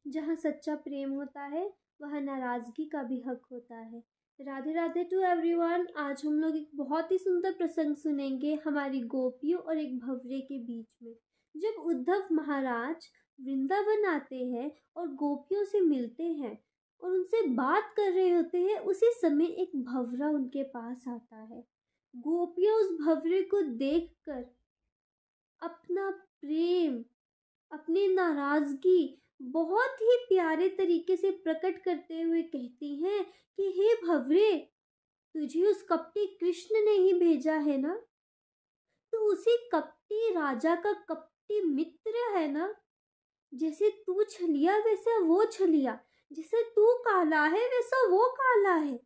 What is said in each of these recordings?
जहाँ सच्चा प्रेम होता है वहाँ नाराज़गी का भी हक होता है। Radhe Radhe to everyone. आज हम लोग एक बहुत ही सुंदर प्रसंग सुनेंगे हमारी गोपियों और एक भंवरे के बीच में। जब उद्धव महाराज वृंदावन आते हैं और गोपियों से मिलते हैं और उनसे बात कर रहे होते हैं, उसी समय एक भंवरा उनके पास आता है। गोपियाँ उस भंवरे को देखकर अपना प्रेम, अपनी नाराज़गी बहुत ही प्यारे तरीके से प्रकट करते हुए कहती हैं कि हे भंवरे, तुझे उस कपटी कृष्ण ने ही भेजा है ना? तो उसी कपटी राजा का कपटी मित्र है ना? जैसे तू छलिया वैसा वो छलिया, जैसे तू काला है वैसा वो काला है।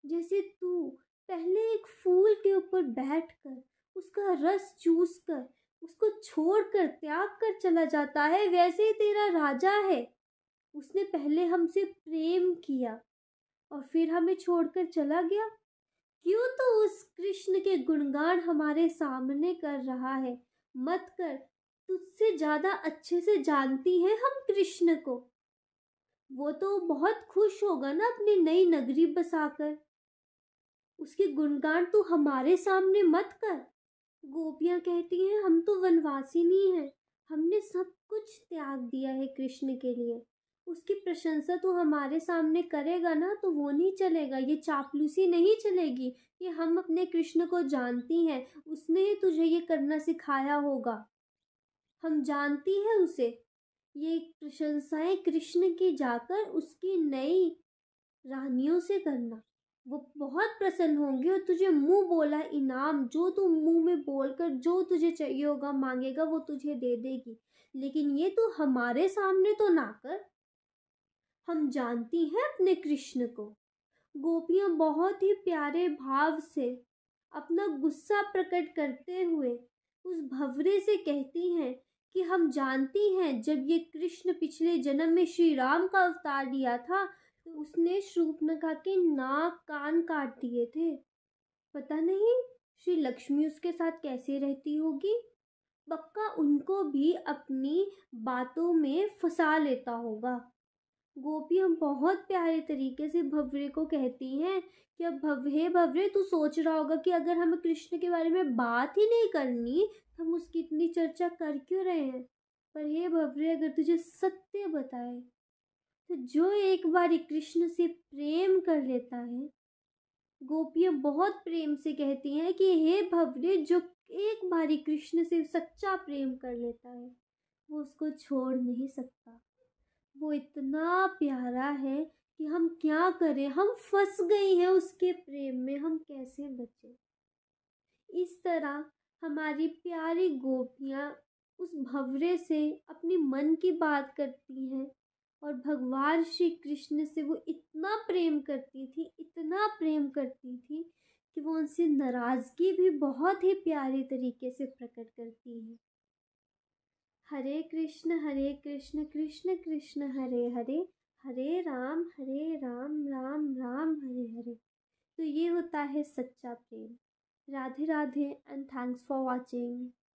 जैसे तू पहले एक फूल के ऊपर बैठकर उसका रस चूस कर उसको छोड़कर त्याग कर चला जाता है, वैसे ही तेरा राजा है। उसने पहले हमसे प्रेम किया और फिर हमें छोड़कर चला गया। क्यों तो उस कृष्ण के गुणगान हमारे सामने कर रहा है। मत कर, तुझसे ज़्यादा अच्छे से जानती हैं हम कृष्ण को। वो तो बहुत खुश होगा ना अपनी नई नगरी बसाकर। उसके गुणगान तू हमारे सामने मत कर। गोपियाँ कहती हैं हम तो वनवासी नहीं हैं, हमने सब कुछ त्याग दिया है कृष्ण के लिए। उसकी प्रशंसा तो हमारे सामने करेगा ना तो वो नहीं चलेगा, ये चापलूसी नहीं चलेगी कि हम अपने कृष्ण को जानती हैं, उसने ही तुझे ये करना सिखाया होगा, हम जानती है उसे। ये प्रशंसाएं कृष्ण की जाकर उसकी नई रानियों से करना, वो बहुत प्रसन्न होंगे और तुझे मुंह बोला इनाम, जो तू मुंह में बोलकर जो तुझे चाहिए होगा मांगेगा वो तुझे दे देगी। लेकिन ये तू हमारे सामने तो ना कर, हम जानती हैं अपने कृष्ण को। गोपियाँ बहुत ही प्यारे भाव से अपना गुस्सा प्रकट करते हुए उस भंवरे से कहती हैं कि हम जानती हैं जब ये कृष्ण पिछले जन्म में श्री राम का अवतार लिया था तो उसने शूर्पणखा के नाक कान काट दिए थे। पता नहीं श्री लक्ष्मी उसके साथ कैसे रहती होगी, पक्का उनको भी अपनी बातों में फंसा लेता होगा। गोपियाँ बहुत प्यारे तरीके से भंवरे को कहती हैं कि अब हे भंवरे, तू सोच रहा होगा कि अगर हमें कृष्ण के बारे में बात ही नहीं करनी हम उसकी इतनी चर्चा कर क्यों रहे हैं। पर हे भंवरे, अगर तुझे सत्य बताए तो जो एक बार कृष्ण से प्रेम कर लेता है, गोपियाँ बहुत प्रेम से कहती हैं कि हे भंवरे, जो एक बार कृष्ण से सच्चा प्रेम कर लेता है वो उसको छोड़ नहीं सकता। वो इतना प्यारा है कि हम क्या करें, हम फंस गई हैं उसके प्रेम में, हम कैसे बचें। इस तरह हमारी प्यारी गोपियाँ उस भंवरे से अपनी मन की बात करती हैं और भगवान श्री कृष्ण से वो इतना प्रेम करती थी, इतना प्रेम करती थी कि वो उनसे नाराज़गी भी बहुत ही प्यारी तरीके से प्रकट करती है। हरे कृष्ण कृष्ण कृष्ण हरे हरे, हरे राम राम राम हरे हरे। तो ये होता है सच्चा प्रेम। Radhe Radhe and thanks for watching.